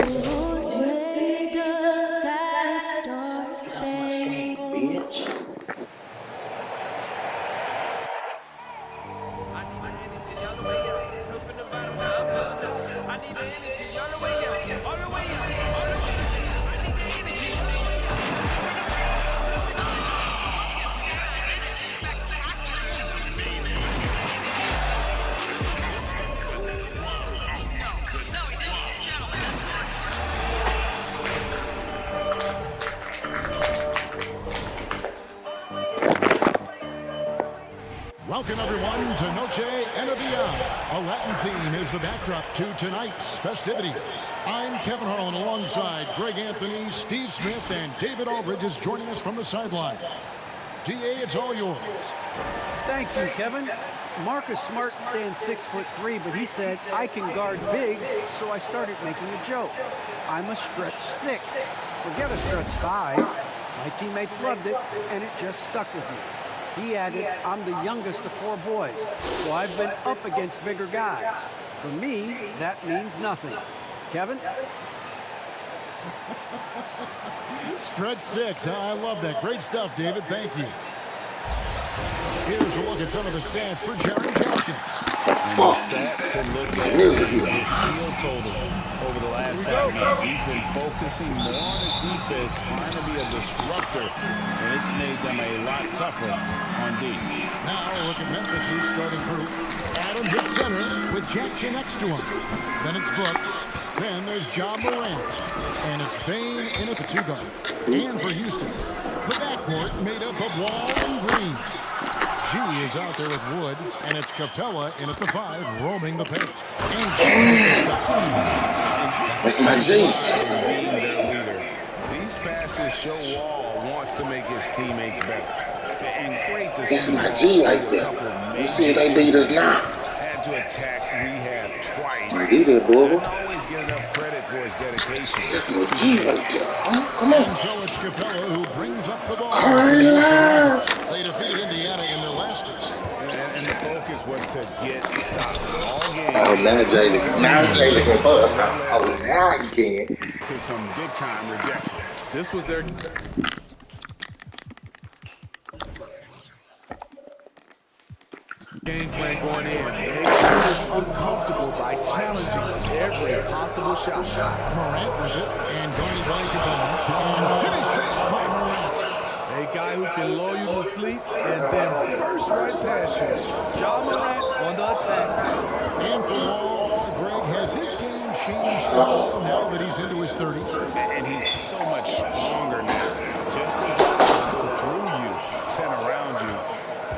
say does that star spangled? Welcome, everyone, to Noche and a Latin theme is the backdrop to tonight's festivities. I'm Kevin Harlan alongside Greg Anthony, Steve Smith, and David Aldridge is joining us from the sideline. DA, it's all yours. Thank you, Kevin. Marcus Smart stands 6'3", but he said, I can guard bigs, so I started making a joke. I'm a stretch 6. Forget a stretch 5. My teammates loved it, and it just stuck with me. He added, I'm the youngest of 4 boys, so I've been up against bigger guys. For me, that means nothing. Kevin? Stretch 6, huh? I love that. Great stuff, David. Thank you. Here's a look at some of the stats for Jaren Jackson. Stat to look at is his steal total over the last 5 games. He's been focusing more on his defense, trying to be a disruptor, and it's made them a lot tougher on D. Now look at Memphis' starting group. Adams at center with Jackson next to him. Then it's Brooks. Then there's Ja Morant. And it's Bane in at the 2 guard. And for Houston, the backcourt made up of Wall and Green. G is out there with Wood, and it's Capella in at the 5, roaming the paint. And that's my G. These passes show Wall wants to make his teammates better. And great to That's see. my G right there. You see they beat us now. Had to attack rehab twice. I do that, boy. Didn't always get enough credit for his dedication. That's my G right there. Huh? Come on. And so it's Capella who brings up the ball. They defeated Indiana in their last game. And the focus was to get stops all game. Oh, now Jalen can bust. Oh, now he can. To some big time rejection. This was their game plan going in. Make sure it's uncomfortable by challenging every possible shot. Morant with it, and guarded by Capella, and finished by Morant. A guy who can lull you to sleep and then burst right past you. Ja Morant on the attack. And for Wall, Greg, has his game changed at all now that he's into his 30s? and he's so much stronger now. Just as long go through you, send around you.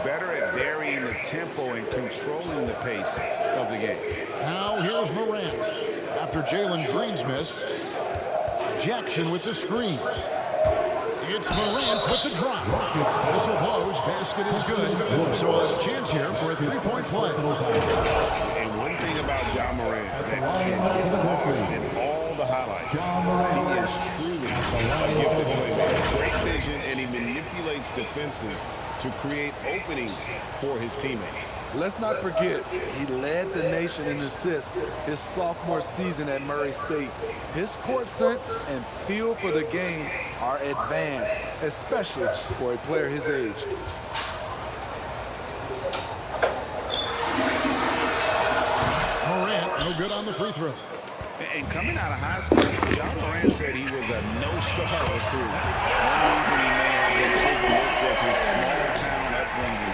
Better at varying the tempo and controlling the pace of the game. Now here's Morant. After Jalen Green's miss, Jackson with the screen. It's Morant with the drop. Whistle blows, basket is good. So a chance here for a 3-point play. And one thing about Ja Morant that can get lost in all the highlights, he is truly a gifted playmaker. Great vision, and he manipulates defenses to create openings for his teammates. Let's not forget, he led the nation in assists his sophomore season at Murray State. His court sense and feel for the game are advanced, especially for a player his age. Morant, no good on the free throw. And coming out of high school, Ja Morant said he was a no-star recruit. One reason he may have been overlooked was his small town upbringing.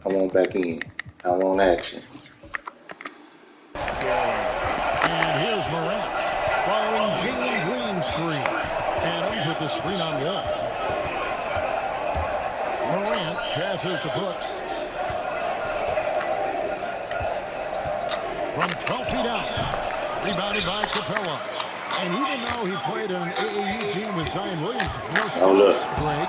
I want back in. I want action. And here's Morant following Jalen Green's three. Adams with the screen on Wall. Morant passes to Brooks. From 12 feet out, rebounded by Capella. And even though he played on an AAU team with Zion Williamson, Greg,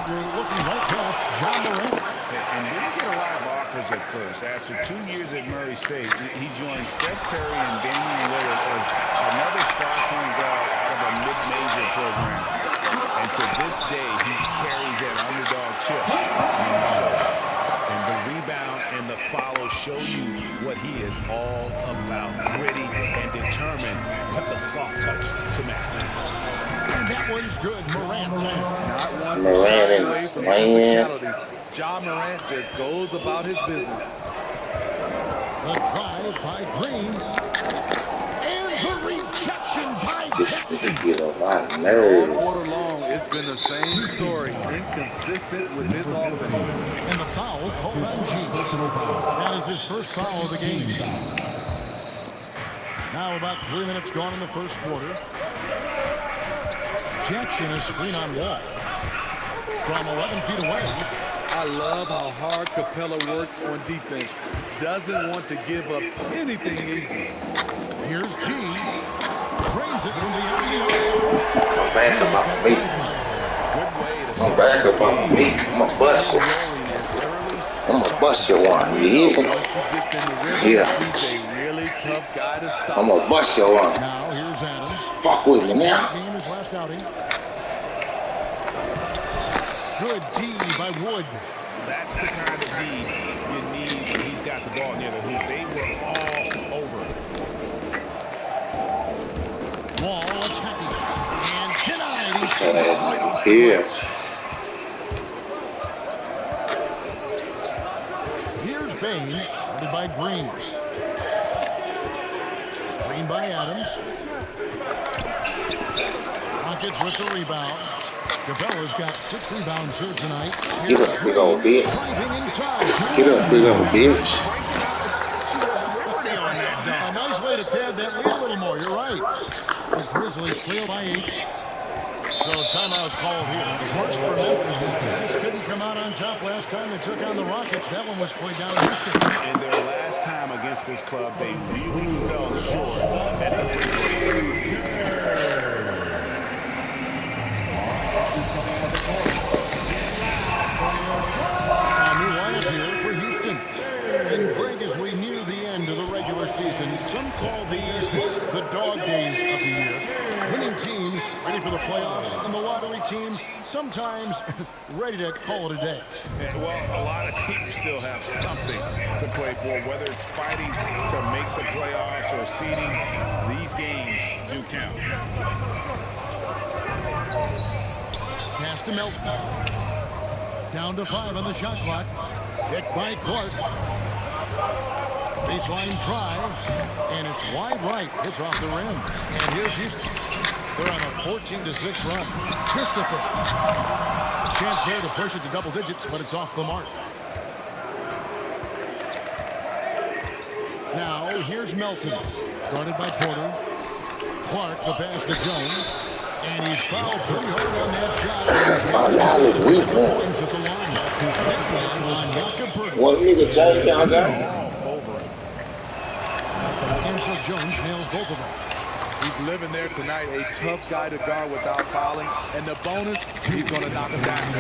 we're looking right past Ja Morant. And didn't get a lot of offers at first. After 2 years at Murray State, he joined Steph Curry and Damian Lillard as another star point guard out of a mid-major program. And to this day, he carries that underdog chip. And the rebound and and the fouls show you what he is all about. Gritty and determined with a soft touch to match. And that one's good. Morant. Not one to Morant shy and away from Slam. physicality. Ja Morant just goes about his business. The drive by Green. And the rejection by This Jackson. nigga get on my All nerves. quarter long, it's been the same story. Inconsistent with his offense. And the foul called on G. That is his first foul of the game. Now about 3 minutes gone in the first quarter. Jackson is screen on Wall. From 11 feet away. I love how hard Capella works on defense. Doesn't want to give up anything easy. Here's G. Trains it from beyond the arc. I'm back up on me. Good way to I'm back up on me. I'ma bust you. I'ma bust you one. You hear me? Once he gets in the rhythm, Yeah. he's a really tough guy to stop. I'ma bust you one. Now here's Adams. Fuck with me now. Game his last outing. Good D by Wood. That's the kind of D you need when he's got the ball near the hoop. They were all over it. Wall attacking. And denied. He's That ass nigga here. Here's Bain, guarded by Green. Screen by Adams. Rockets with the rebound. Capella's got 6 rebounds here tonight. Get up, big old bitch. Driving inside. Get up, big old bitch. A nice way to pad that lead a little more. You're right. The Grizzlies trail by 8. So timeout called here. First for Memphis. This couldn't come out on top last time they took on the Rockets. That one was played down in Houston. In their last time against this club, they really fell short at the free throw line. A new lineup here for Houston. And Greg, as we near the end of the regular season, some call these the dog days of the year. Winning teams ready for the playoffs, and the lottery teams sometimes ready to call it a day. Yeah, well, a lot of teams still have something to play for, whether it's fighting to make the playoffs or seeding. These games do count. Pass to Melton. Down to 5 on the shot clock. Picked by Clark. Baseline try, and it's wide right. It's off the rim. And here's Houston. They're on a 14-6 run. Christopher. A chance there to push it to double digits, but it's off the mark. Now here's Melton. Guarded by Porter. Clark, the pass to Jones. And he's fouled pretty hard on that shot. Oh, y'all look weak, man. At the line. One nigga change y'all down. And so Jones nails both of them. He's living there tonight, a tough guy to guard without fouling. And the bonus, he's going to knock him down.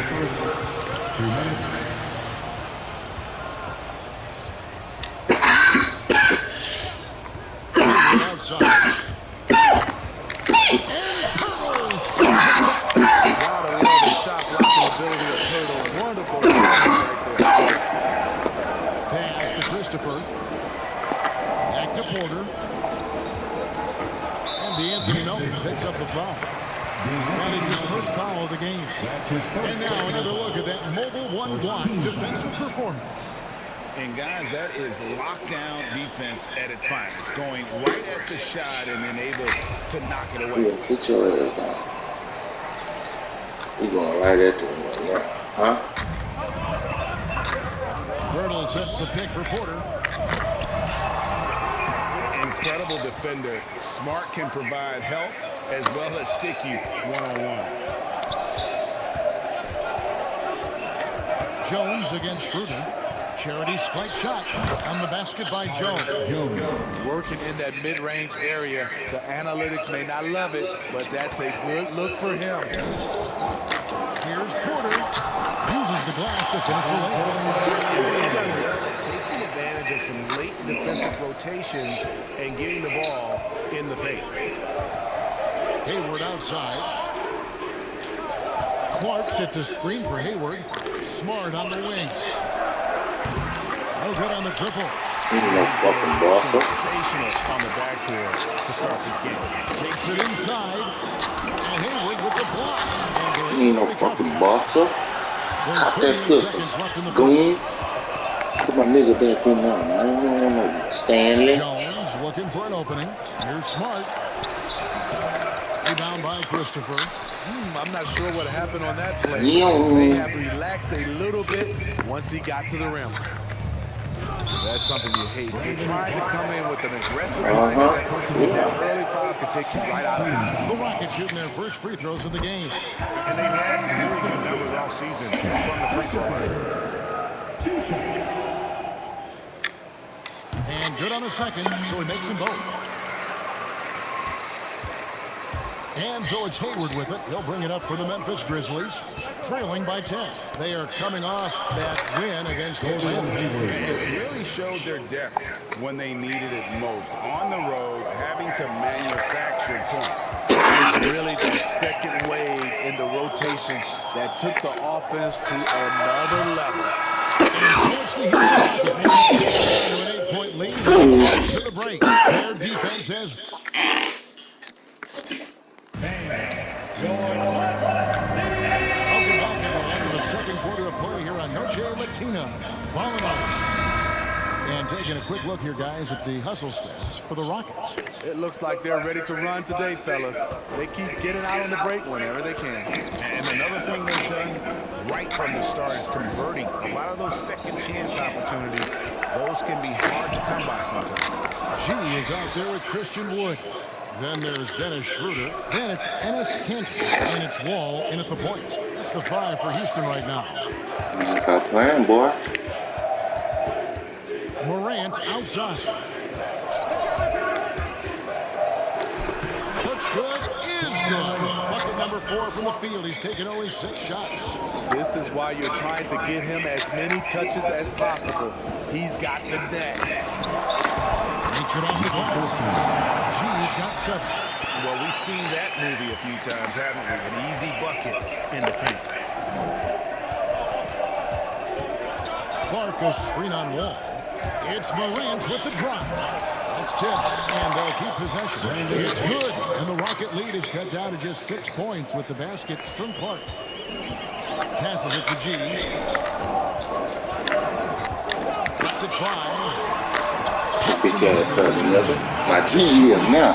2 minutes. Outside. Gotta love the shot blocking ability of Turtle. Wonderful right there. Pass to Christopher. Back to Porter. And Anthony Melton picks up the foul. That is his first foul of the game. And now another look at that mobile one-block defensive performance. And guys, that is lockdown defense at its finest. Going right at the shot and then able to knock it away. Yeah, sit your ass down. We going right at the one now, huh? Girdle sets the pick for Porter. Incredible defender. Smart can provide help as well as sticky one-on-one. Jones against Schroeder. Charity strike shot on the basket by Jones. Working in that mid-range area. The analytics may not love it, but that's a good look for him. Here's Porter. Uses the glass to finish the layup. They've done well at taking advantage of some late defensive rotations and getting the ball in the paint. Hayward outside. Clark sets a screen for Hayward. Smart on the wing. A No good on the triple. You know, fucking boss up. Sensational on the backboard to start this game. Takes it inside. And Hayward with the block. And You they're ain't able no to recover. fucking boss up. There's Cop that 38 pistol. seconds left in the Goon. first. Put my nigga back in now, man. I don't want no Stanley. Jones looking for an opening. Here's Smart. Rebound by Christopher. I'm not sure what happened on that play. Yo. They have relaxed a little bit once he got to the rim. That's something you hate. You're trying to come in with an aggressive mindset. That early foul could take you right out of it. The Rockets shooting their first free throws of the game. And they've had really good numbers all season from the free throw line. And good on the second, so he makes them both. And so it's Hayward with it. He'll bring it up for the Memphis Grizzlies, trailing by 10. They are coming off that win against Atlanta. It really showed their depth when they needed it most. On the road, having to manufacture points. It's really the second wave in the rotation that took the offense to another level. And so it's the Houston Rockets to an 8-point lead to the break. Their defense has... Welcome back, everyone, to the second quarter of play here on Noche Latina. Vámonos. And taking a quick look here, guys, at the hustle stats for the Rockets. It looks like they're ready to run today, fellas. They keep getting out on the break whenever they can. And another thing they've done right from the start is converting. A lot of those second chance opportunities, those can be hard to come by sometimes. G is out there with Christian Wood. Then there's Dennis Schroeder. Then it's Ennis Cantor. And it's Wall in at the point. That's the 5 for Houston right now. Stop playing, boy. Morant outside. Looks good, is good. Bucket number 4 from the field. He's taken only 6 shots. This is why you're trying to get him as many touches as possible. He's got the net. Makes it off the glass. G's got 7. Well, we've seen that movie a few times, haven't we? An easy bucket in the paint. Clark a screen on Wall. It's Morant with the drop. That's tipped, and they'll keep possession. It's good, and the Rocket lead is cut down to just 6 points with the basket from Clark. Passes it to G. Gets it 5. Bitch ass up, nigga. My G here now.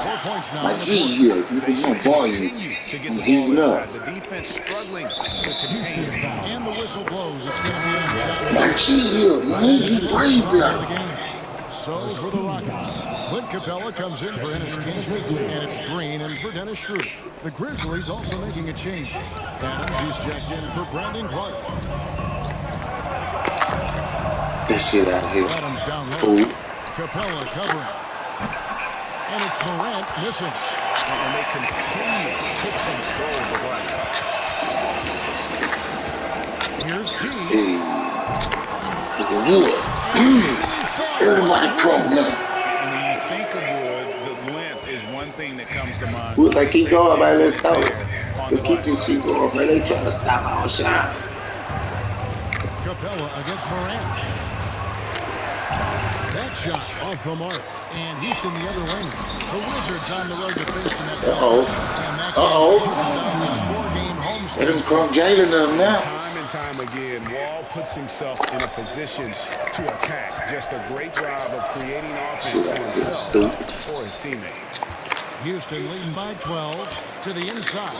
My G here. Nigga, you don't ball you. I'm heating up. The defense struggling to contain it. And the whistle blows. It's going to be on shot. My G here, man. You right there. So for the Rockets, Clint Capella comes in for Ennis Cantor, and it's Green in for Dennis Schroeder. The Grizzlies also making a change. Adams, he's checked in for Brandon Clark. This shit out here. Adams down low. Ooh. Capella covering. And it's Morant missing. And they continue to control the glass. Here's G. Hey. Look at Wood. Everybody pro now. And when you think of Wood, the length is one thing that comes to mind. Wood's like, keep going, man. Let's go. Let's keep this shit going, man. They trying to stop our shot. Capella against Morant. That shot off the mark. And Houston the other lane. The Wizards on the road to face the Nets. Uh-oh. And that Uh-oh. closes out with 4-game homestand. Let him crunk Jalen up now. Time and time again, Wall puts himself in a position to attack. Just a great job of creating offense Shit, for I get himself stupid. or his teammates. Houston leading by 12 to the inside.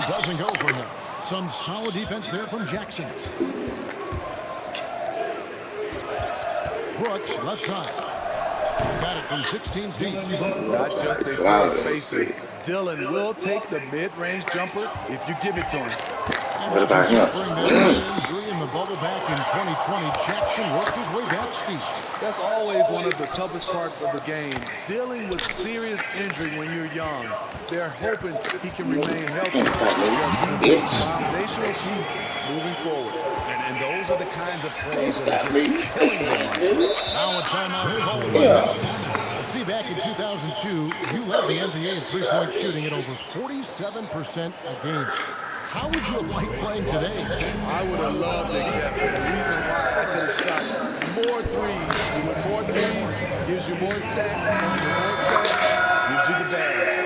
It doesn't go for him. Some solid defense there from Jackson. Brooks, left side. Got it from 16 feet. Not just a Wow, free spacer. Dylan will take the mid-range jumper if you give it to him. What about him? Suffering that injury in the bubble back in 2020, Jackson worked his way back steep. That's always one of the toughest parts of the game. Dealing with serious injury when you're young. They're hoping he can remain healthy. Can't fight me, He's a bitch. foundational piece moving forward. And those are the kinds of Can't plays that stop are me. just killing them. Now a timeout called. Yeah. See, back in 2002, you led the NBA in three-point shooting at over 47% a game. How would you have liked playing today? I would have loved it, Kevin. The reason why I could have shot more threes. With more threes, gives you more stats. More stats gives you the bag.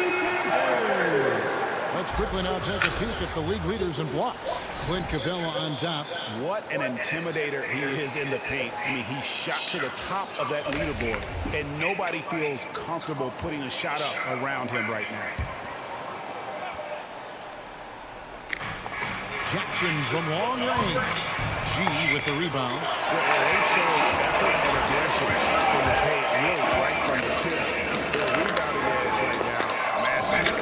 Let's quickly now take a peek at the league leaders in blocks. Clint Capella on top. What an intimidator he is in the paint. I mean, he shot to the top of that leaderboard, and nobody feels comfortable putting a shot up around him right now. Jackson from long range. G with the rebound. Well, they show effort and aggression in the paint, really right from the tip. They're rebounding edge right now. Massive.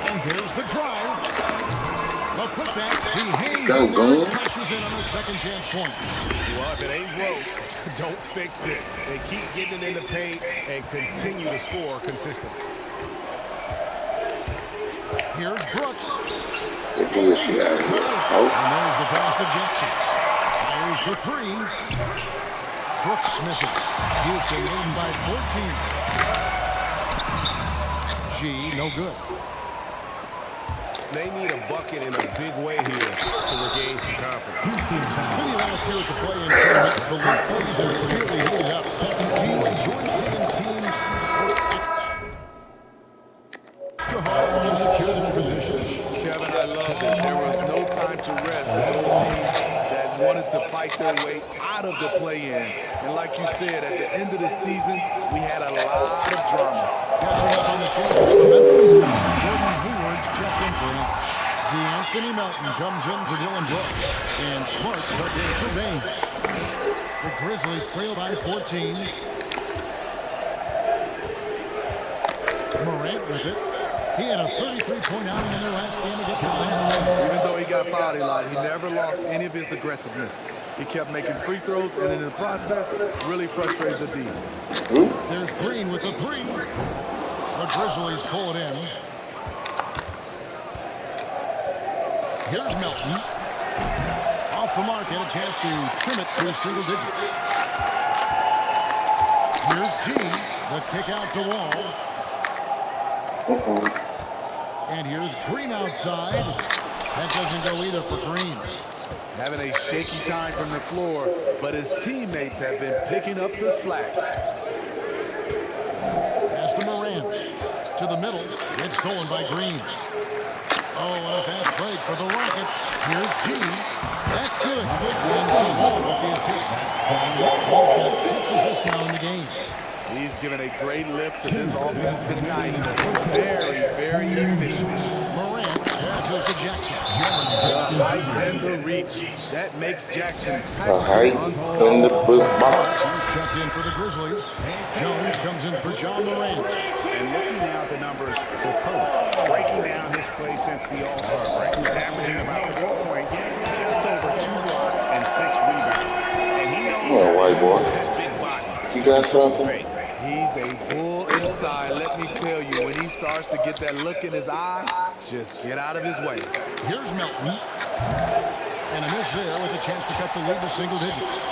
And there's the drive. The putback. He hangs Go, in there and boom. cashes in on the second chance points. Well, if it ain't broke, don't fix it. They keep getting it in the paint and continue to score consistently. Here's Brooks. Get bullshit out of here. Oh, And there's the pass to Jackson. Fires for three. Brooks misses. Houston leading by 14. G, no good. They need a bucket in a big way here to regain some confidence. Many last year at the play-in tournament, the league season really heated up. Do you enjoy seeing teams go hard to secure their position? Kevin, I loved it. There was no time to rest for those teams that wanted to fight their way out of the play-in. And like you said, at the end of the season, we had a lot of drama. Catching up on the chances for Memphis. Jordan Hayward's checked in for him. DeAnthony Melton comes in for Dylan Brooks. And Smart's up in for Bain. The Grizzlies trail by 14. Morant with it. He had a 33-point outing in their last game against Atlanta. Even though he got fouled a lot, he never lost any of his aggressiveness. He kept making free throws, and in the process, really frustrated the D. There's Green with the three. The Grizzlies pull it in. Here's Melton. Off the mark, had a chance to trim it to single digits. Here's G. The kick out to Wall. And here's Green outside. That doesn't go either for Green. Having a shaky time from the floor, but his teammates have been picking up the slack. Pass to Morant. To the middle. It's stolen by Green. Oh, and a fast break for the Rockets. Here's G. That's good. And so Wall with the assist. Wall's got 6 assists now in the game. He's given a great lift to this offense tonight. Very, very efficient. Morant passes to Jackson. The height and the reach. That makes Jackson the height in the box. He's checked in for the Grizzlies. Jones comes in for John Morant. And looking now at the numbers for Pope, breaking down his play since the All-Star break, averaging about 4 points, just over 2 blocks and 6 rebounds. And he knows Come on, white boy. that big body. You got something? He's a bull inside. Let me tell you, when he starts to get that look in his eye, just get out of his way. Here's Melton. And a miss there with a chance to cut the lead to single digits.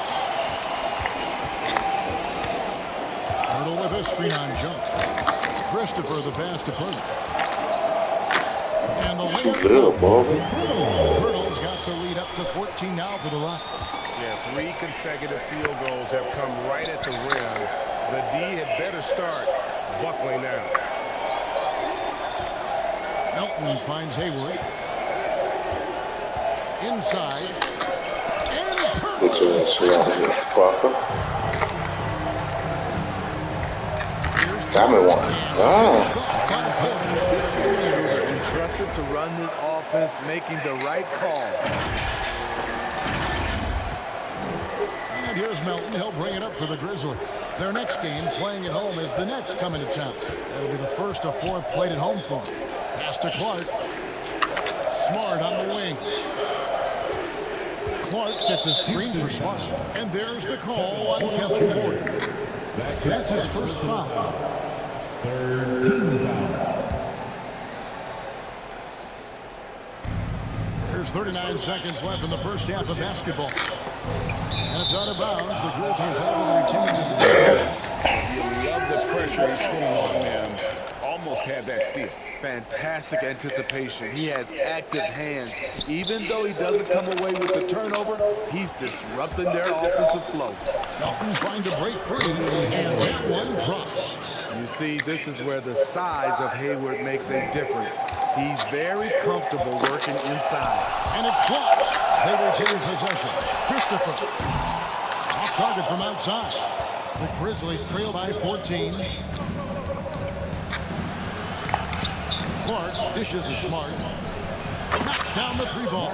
Hurdle with a screen on jump. Christopher the pass to Purtle. And the layup. Good, Bobby. Hurdle's got the lead up to 14 now for the Rockets. Yeah, 3 consecutive field goals have come right at the rim. The D had better start buckling down. Melton finds Hayward. Inside. And Get your ass straight out of here, fucker. Diamond one. Entrusted to run this offense, making the right call. And here's Melton. He'll bring it up for the Grizzlies. Their next game, playing at home, as the Nets come into town. That'll be the first of 4 played at home for him. Pass to Clark. Smart on the wing. Clark sets a screen for Smart. And there's the call on Kevin Porter. That's his first foul. Third team foul. There's 39 seconds left in the first half of basketball. And it's out of bounds. The Grizzlies able to retain this. You love the pressure he's putting on them. Almost had that steal. Fantastic anticipation. He has active hands. Even though he doesn't come away with the turnover, he's disrupting their offensive flow. Melton trying to break free, and that one drops. You see, this is where the size of Hayward makes a difference. He's very comfortable working inside. And it's blocked. They retain possession. Christopher. Off target from outside. The Grizzlies trail by 14. Clark dishes to Smart. Knocks down the three ball.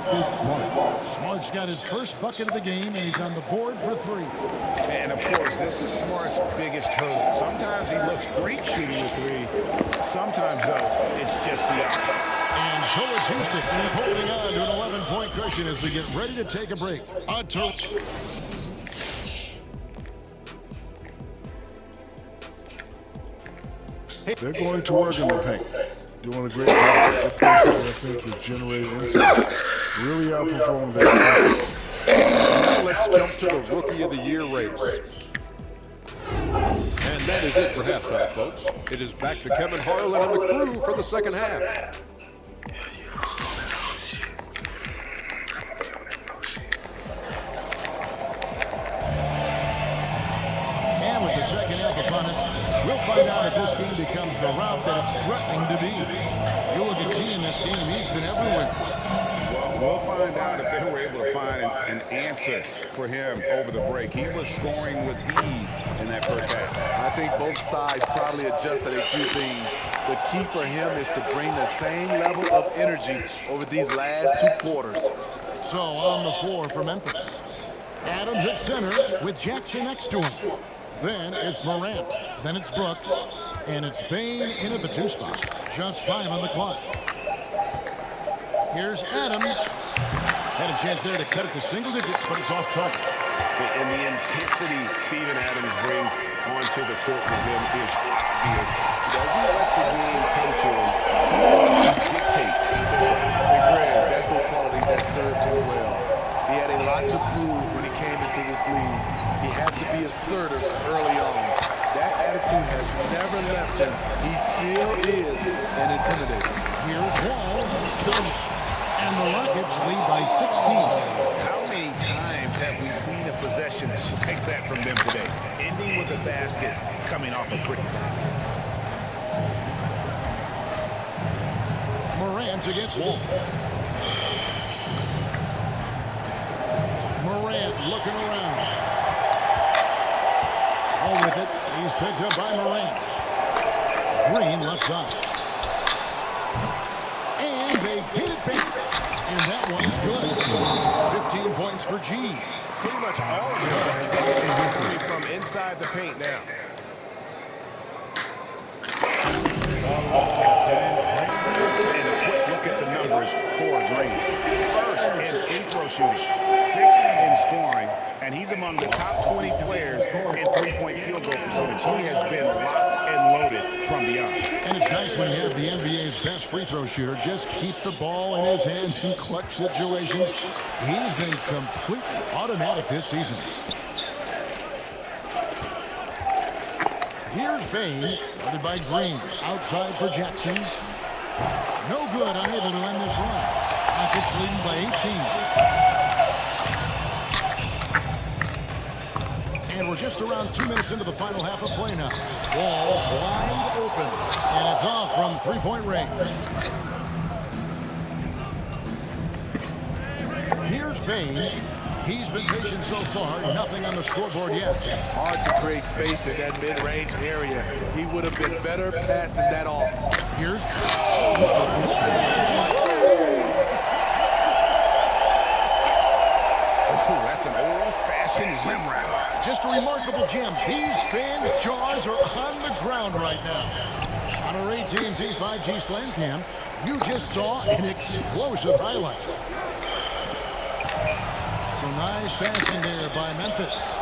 Smart's got his first bucket of the game, and he's on the board for 3. And, of course, this is Smart's biggest hurdle. Sometimes he looks great shooting the 3. Sometimes, though, it's just the opposite. And so is Houston, holding on to an 11-point cushion as we get ready to take a break. They're going to work in the paint. Doing a great job. Their personal offense was generated inside. Really outperformed their opponents. Now let's jump to the Rookie of the Year race. And that is it for halftime, folks. It is back to Kevin Harlan and the crew for the second half. And with the second half upon us, we'll find out if this game becomes the route that it's threatening to be. You look at G in this game, he's been everywhere. We'll find out if they were able to find an answer for him over the break. He was scoring with ease in that first half. I think both sides probably adjusted a few things. The key for him is to bring the same level of energy over these last 2 quarters. So on the floor for Memphis. Adams at center with Jackson next to him. Then it's Morant. Then it's Brooks. And it's Bain in at the 2 spot. Just 5 on the clock. Here's Adams. Had a chance there to cut it to single digits, but it's off target. And the intensity Steven Adams brings onto the court with him is obvious. He doesn't let the game come to him. He wants to dictate to him. Hey, Greg, that's a quality that served him well. He had a lot to prove when he came into this league. He had to be assertive early on. That attitude has never left him. He still is an intimidator. Here's Wall. And the Rockets lead by 16. How many times have we seen a possession like that from them today? Ending with a basket coming off a pretty pass. Morant against Wall. Morant looking around. All with it. He's picked up by Morant. Green left side. And they get it back. And that one's good. 15 points for G. Pretty much all of them coming from inside the paint now. And a quick look at the numbers for Green. First in free throw shooting, 6th in scoring, and he's among the top 20 players in three-point field goal percentage. He has been locked and loaded from beyond. And it's nice when you have the NBA's best free throw shooter just keep the ball in his hands in clutch situations. He's been completely automatic this season. Here's Bain, guarded by Green. Outside for Jackson. No good, unable to end this run. Rockets leading by 18. And we're just around 2 minutes into the final half of play now. Wall wide open. And it's off from three-point range. Here's Bain. He's been patient so far. Nothing on the scoreboard yet. Hard to create space in that mid-range area. He would have been better passing that off. Here's... Oh, that's an old-fashioned rim wrap. Just a remarkable gem. These fans' jaws are on the ground right now. On our AT&T 5G Slam Cam, you just saw an explosive highlight. So nice passing there by Memphis.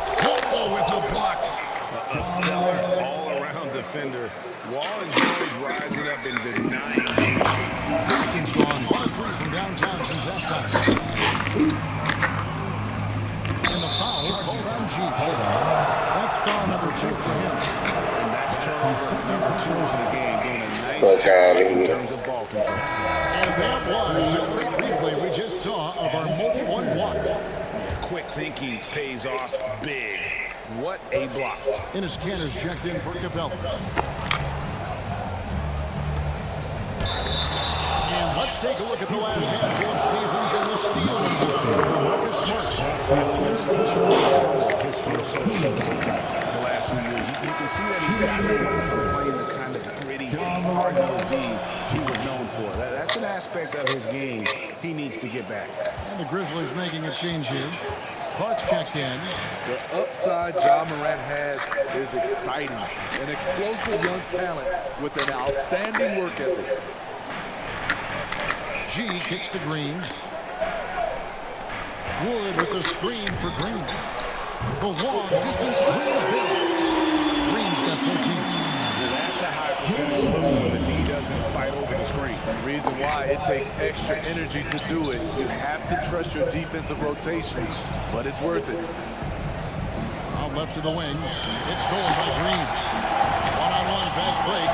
Oh, with a block. A stellar all-around defender. Wall enjoys rising up and denying shooting. Houston's gone 1-3 from downtown since halftime. And the foul called on G. That's foul number 2 for him. And that's turnover number 2 of the game, doing a nice Fuck out of in here. terms of ball control. And that was a great replay we just saw of our mobile one block. Quick thinking pays off big. What a block. Enes Kanter's checked in for Capella. And let's take a look at the last handful of seasons in the steal. Marcus Smart. His steals the last few years. You can see that he's gotten away from playing the kind of gritty, hard-nosed D he was known for. That's an aspect of his game he needs to get back. And the Grizzlies making a change here. Clark's checked in. The upside Ja Morant has is exciting. An explosive young talent with an outstanding work ethic. G kicks to Green. Wood with the screen for Green. The long distance three is good. Green's got 14. That's a high percentage when the D doesn't fight over the screen. The reason why it takes extra energy to do it. You have to trust your defensive rotations, but it's worth it. Out left to the wing. It's stolen by Green. One-on-one fast break.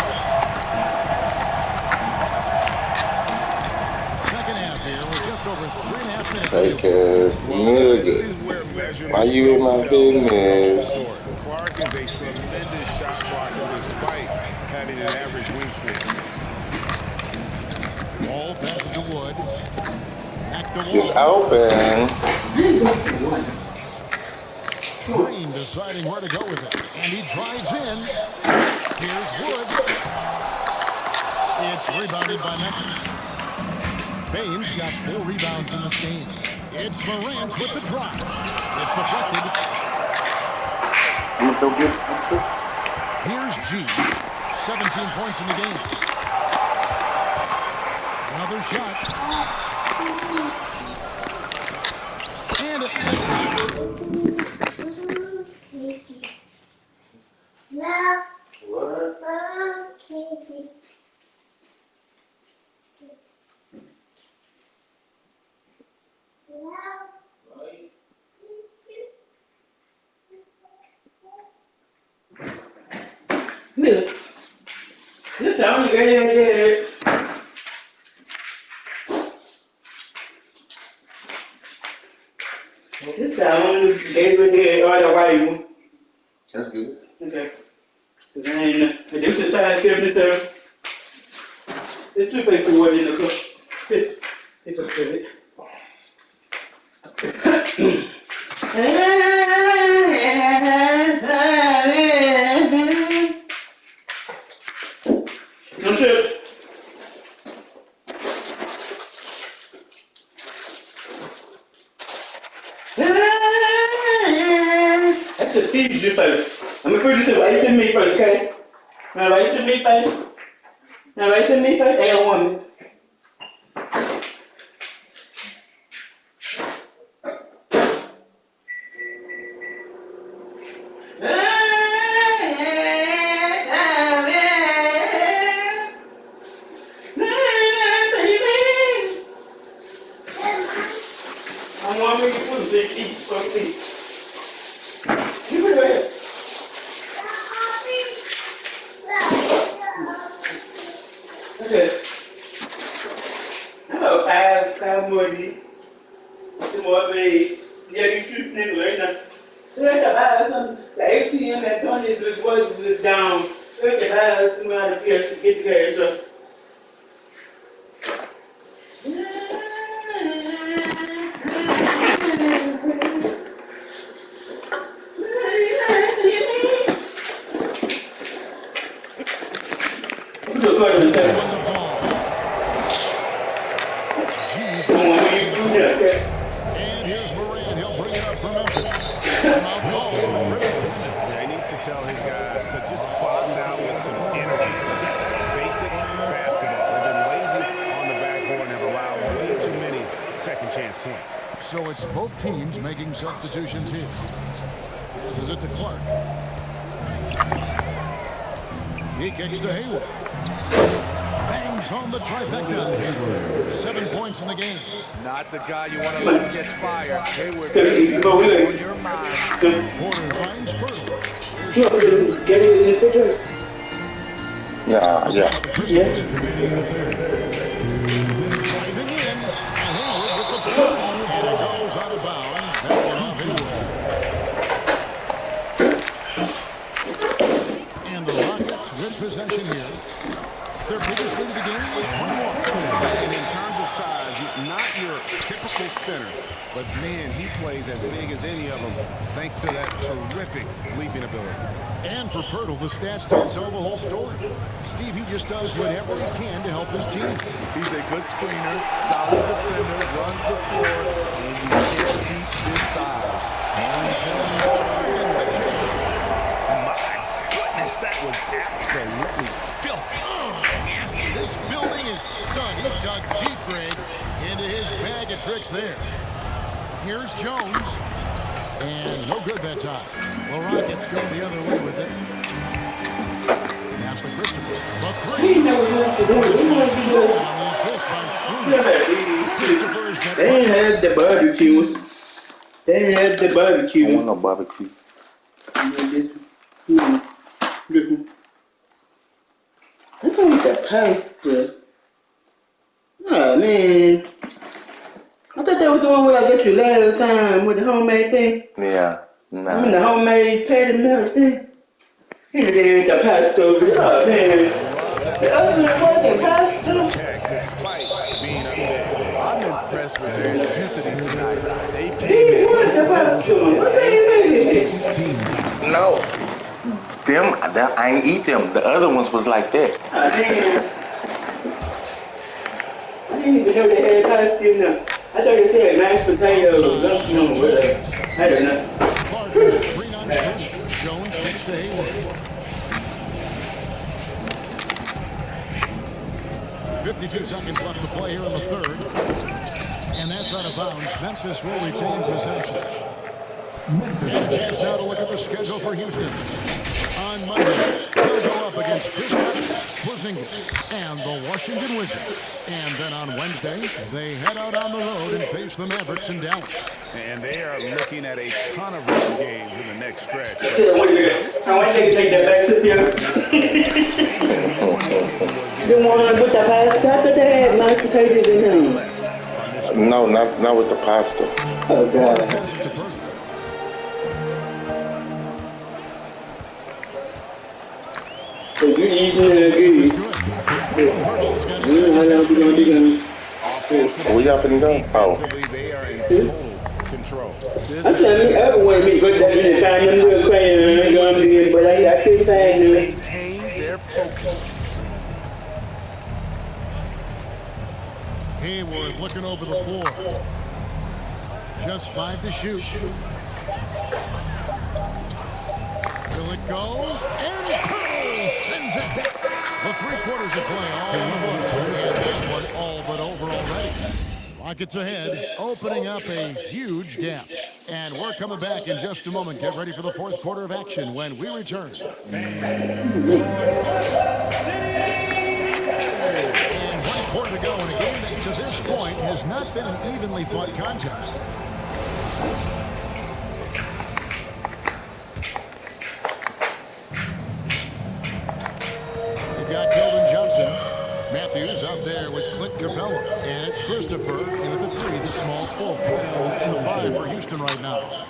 Second half here. We're just over 3.5 minutes. Fake ass nigga. Why you in my business? Clark is a tremendous shot blocker despite having an average wingspan. Ball passes to Wood. Back to Wall. It's open. Green deciding where to go with it. And he drives in. Here's Wood. It's rebounded by Memphis. Baines got 4 rebounds in this game. It's Morant with the drop. It's deflected. Here's G. 17 points in the game. Another shot. And it This sounds good. This sounds good. Otherwise, that's good. Okay. Then this is size 72. It's 2 paper wood in the cup. It's okay. Don't trip. That's the seed you first. I'm gonna put this right to me first, okay? Now right to me first. Now right to me first, and woman. I'm wondering if you put this eat for me. You put it right here. Okay. I know five more of these. 2 more bags. Yeah, you shoot nickel right now. The ATM at 20 was down. Look at that. I'm out of here to get the cash up. And here's Morant. He'll bring it up for Memphis. Timeout call for the Grizzlies. Yeah, he needs to tell his guys to just box out with some energy. That's basic basketball. They've been lazy on the backboard and have allowed way too many second chance points. So it's both teams making substitutions here. Passes it to Clark. He kicks to Hayward. Bangs home the trifecta. 7 points in the game. Not the guy you want to let catch fire. Hayward, on your mind. Porter finds Purtle. Get it in the refrigerator. Yeah, yeah. Yes. Driving in, and Hayward with the play. And it goes out of bounds. That one off Hayward. And the Rockets win possession here. Their biggest lead of the game was 21. And in terms of size, not your typical center, but man, he plays as big as any of them thanks to that terrific leaping ability. And for Pirtle, the stats don't tell the whole story. Steve, he just does whatever he can to help his team. He's a good screener, solid defender, runs the floor, and you can't keep this size. My goodness, that was absolutely filthy. This building is stunned. He dug deep, Greg, into his bag of tricks there. Here's Jones. And no good that time. The Rockets go the other way with it. Pass to Christopher. The three. On the assist by Schroeder. They had the barbecue. They had the I barbecue. want no barbecue. I think the pasta. Oh man. I thought they were doing what I got you last time with the homemade thing. Yeah. I mean the homemade patty milk thing. Here they ate the pasta over there. Oh man. The other one wasn't pasta. Despite being up there. I'm impressed with their intensity tonight. They came Hey, in what's the pasta? What they made? No. I ain't eat them. The other ones was like that. Oh damn. I didn't even know they had pasta in there. I thought they said mashed potatoes. I don't know. Clark is 3 on Schroeder. Jones kicks to Hayward. 52 seconds left to play here in the third. And that's out of bounds. Memphis will retain possession. And a chance now to look at the schedule for Houston. On Monday, they'll go up against Kristaps Porzingis and the Washington Wizards. And then on Wednesday, they head out on the road and face the Mavericks in Dallas. And they are looking at a ton of road games in the next stretch. I want to take that back to you. You want to put the pasta after that? Mashed potatoes in them. No, not with the pasta. Oh, God. So you eating it good. We up and go? Oh. They are in total control. I'm telling you, everyone me put that in and find them real crazy, but I couldn't find them. Maintain their focus. Hayward looking over the floor. Just 5 to shoot. Will it go? And Pirtle sends it back. The 3 quarters of play all in the books. And this one all but over already. Rockets ahead, opening up a huge gap. And we're coming back in just a moment. Get ready for the 4th quarter of action when we return. And 1 quarter to go in a game that to this point has not been an evenly fought contest. They've got Keldon Johnson. Matthews out there with Clint Capella. And it's Christopher in at the 3, the small forward. It's the 5 for Houston right now.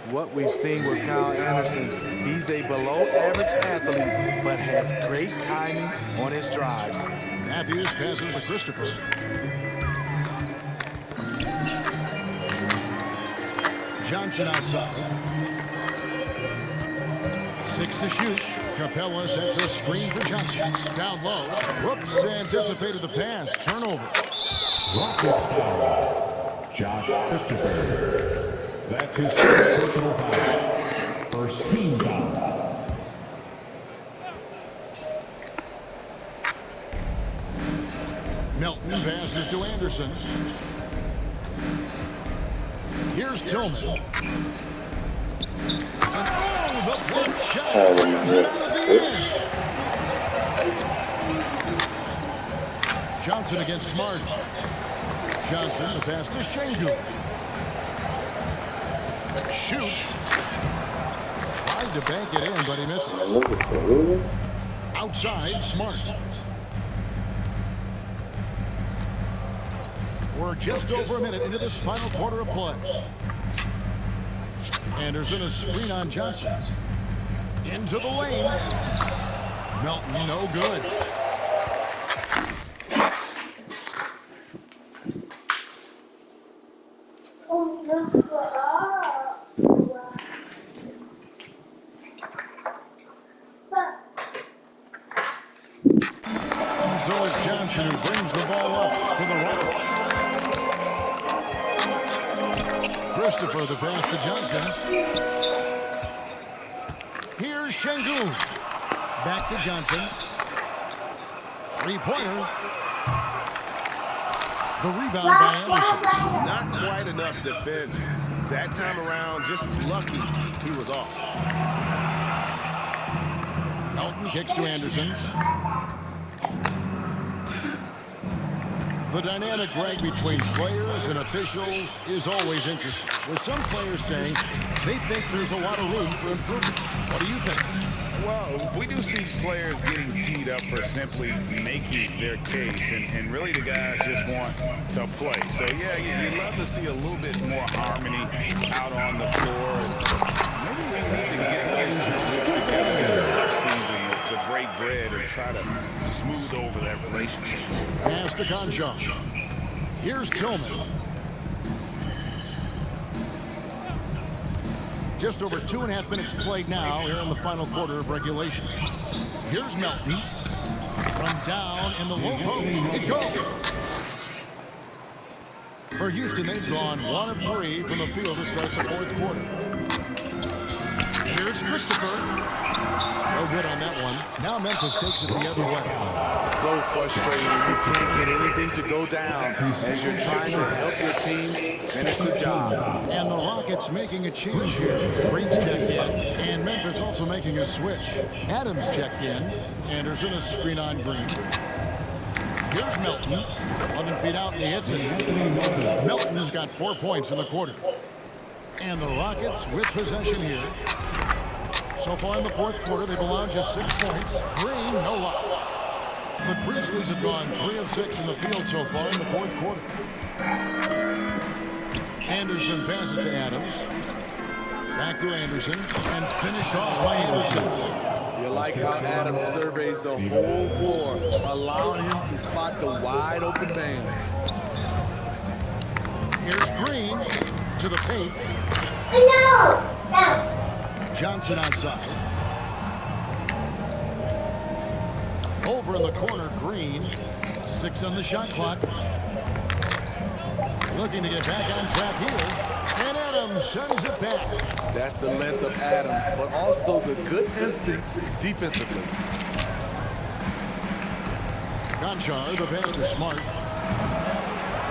What we've seen with Kyle Anderson, he's a below-average athlete, but has great timing on his drives. Matthews passes to Christopher. Johnson outside. 6 to shoot. Capella sets a screen for Johnson. Down low. Whoops, anticipated the pass. Turnover. Rockets foul. Josh Christopher. That's his first personal foul. First team foul. Melton passes to Anderson. Here's Tillman. And oh, the block shot brings it out of the end. Johnson against Smart. Johnson, the pass to Şengün. Shoots. Tried to bank it in, but he misses. Outside, Smart. We're just over a minute into this final quarter of play. Anderson, a screen on Johnson. Into the lane. Melton, no good. And so it's Johnson who brings the ball up for the Rockets. Christopher, the pass to Johnson. Here's Şengün. Back to Johnson. Three-pointer. The rebound by Anderson. Not quite enough defense. That time around, just lucky he was off. Melton kicks to Anderson. The dynamic, Greg, between players and officials is always interesting. With some players saying they think there's a lot of room for improvement. What do you think? Well, we do see players getting teed up for simply making their case, and really the guys just want to play. So, yeah, you'd love to see a little bit more harmony out on the floor. And maybe we need to get those two groups together in the offseason to break bread and try to smooth over that relationship. Pass to Concha. Here's Tillman. Just over 2.5 minutes played now here in the final quarter of regulation. Here's Melton. From down in the low post, it goes. For Houston, they've gone 1 of 3 from the field to start the fourth quarter. Here's Christopher. No good on that one. Now Memphis takes it the other way. So frustrating when you can't get anything to go down as you're trying to help your team finish the job. And the Rockets making a change here. Green's checked in, and Memphis also making a switch. Adams checked in. Anderson, a screen on Green. Here's Melton. 11 feet out, and he hits it. Melton's got 4 points in the quarter. And the Rockets with possession here. So far in the fourth quarter, they've allowed just 6 points. Green, no luck. The Grizzlies have gone 3 of 6 in the field so far in the fourth quarter. Anderson passes to Adams. Back to Anderson, and finished off by Anderson. You like how Adams surveys the whole floor, allowing him to spot the wide open man. Here's Green to the paint. Johnson outside. Over in the corner, Green. 6 on the shot clock. Looking to get back on track here. And Adams sends it back. That's the length of Adams, but also the good instincts defensively. Conchar, the pass to Smart.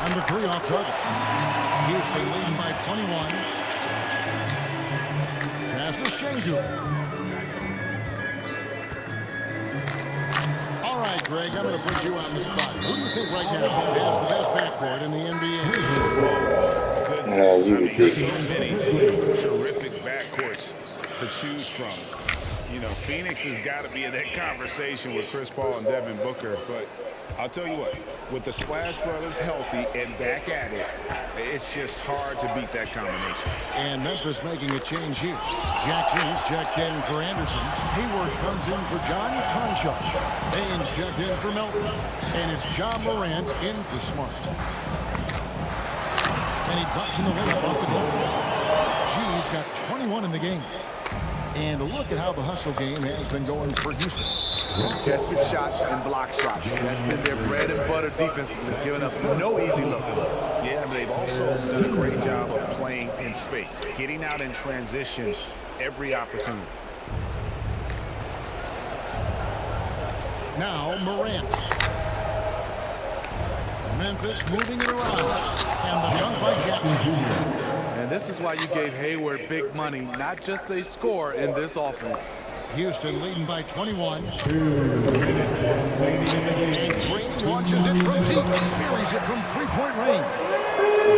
And the 3 off target. Houston leading by 21. Pass to Şengün. All right, Greg, I'm going to put you on the spot. Who do you think right now has the best backcourt in the NBA? No, you ridiculous. So many terrific backcourts to choose from. You know, Phoenix has got to be in that conversation with Chris Paul and Devin Booker, but I'll tell you what, with the Splash Brothers healthy and back at it, it's just hard to beat that combination. And Memphis making a change here. Jackson is checked in for Anderson. Hayward comes in for John Concha. Baines checked in for Melton. And it's John Morant in for Smart. And he drops in the layup off the glass. G's got 21 in the game. And look at how the hustle game has been going for Houston. Contested shots and block shots. That's been their bread and butter defensively, giving up no easy looks. Yeah, but they've also done a great job of playing in space, getting out in transition every opportunity. Now Morant. Memphis moving it around. And the dunk by Jackson. And this is why you gave Hayward big money, not just a score in this offense. Houston leading by 21. And Green launches it from deep. Buries it from three-point range.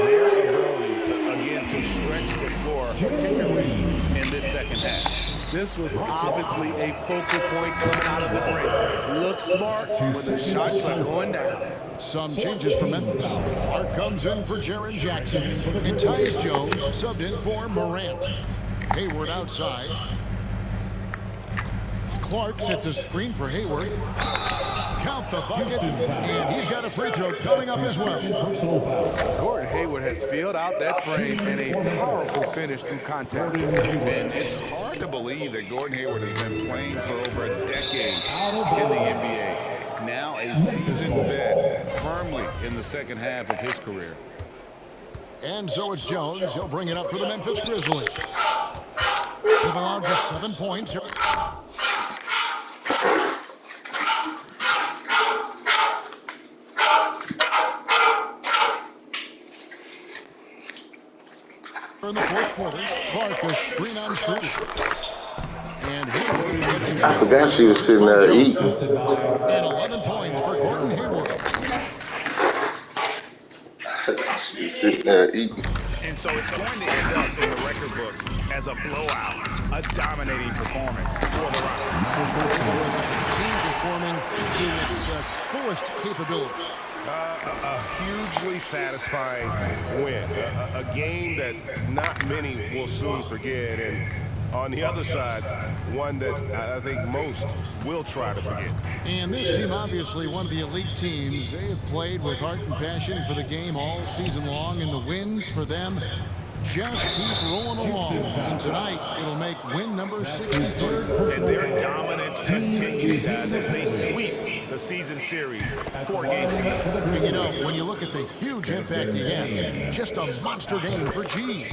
Their ability, again, to stretch the floor, particularly in this second half. This was obviously a focal point coming out of the break. Look smart when the shots are going down. Some changes for Memphis. Clark comes in for Jaren Jackson, and Tyus Jones subbed in for Morant. Hayward outside. Clark sets a screen for Hayward. Count the bucket, and he's got a free throw coming up as well. Gordon Hayward has filled out that frame and a powerful finish through contact. And it's hard to believe that Gordon Hayward has been playing for over a decade in the NBA. Now a seasoned vet, firmly in the second half of his career. And so it's Jones. He'll bring it up for the Memphis Grizzlies. They've allowed just 7 points. In the fourth quarter, Clark a screen on Schroeder. And Hayward gets it. I forgot she was sitting there eating. And 11 points for Gordon Hayward. She was sitting there eating. And so it's going to end up in the record books as a blowout, a dominating performance for the Rockets. This was a team performing to its fullest capability. A hugely satisfying win, a game that not many will soon forget, and on the other side, one that I think most will try to forget. And this team, obviously one of the elite teams. They have played with heart and passion for the game all season long, and the wins for them just keep rolling along. And tonight, it'll make win number 63. And their dominance continues, guys, as they sweep the season series 4 games to none. And you know, when you look at the huge impact he had, just a monster game for G.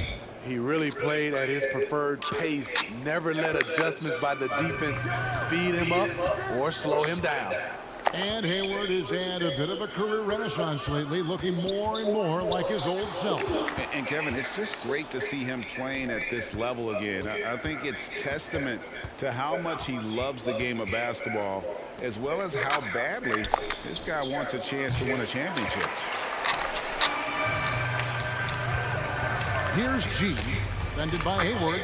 He really played at his preferred pace, never let adjustments by the defense speed him up or slow him down. And Hayward has had a bit of a career renaissance lately, looking more and more like his old self. And Kevin, it's just great to see him playing at this level again. I think it's testament to how much he loves the game of basketball, as well as how badly this guy wants a chance to win a championship. Here's G, defended by Hayward.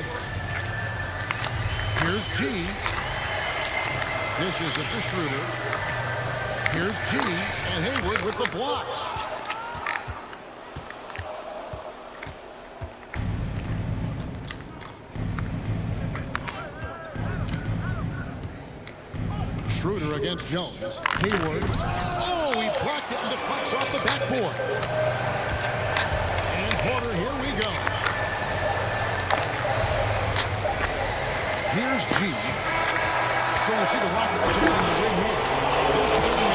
Here's G. Dishes it to Schroeder. Here's G, and Hayward with the block. Schroeder against Jones. Hayward. Oh, he blocked it and deflects off the backboard. And Porter, here we go. Here's G. So you see the Rockets taking the win here. This game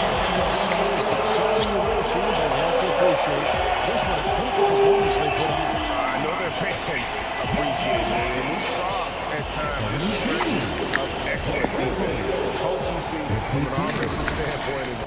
so you will see they have to appreciate just what a critical performance they put on. I know their fans appreciate it, and we saw at times stretches of excellent defense, potency from an offensive standpoint.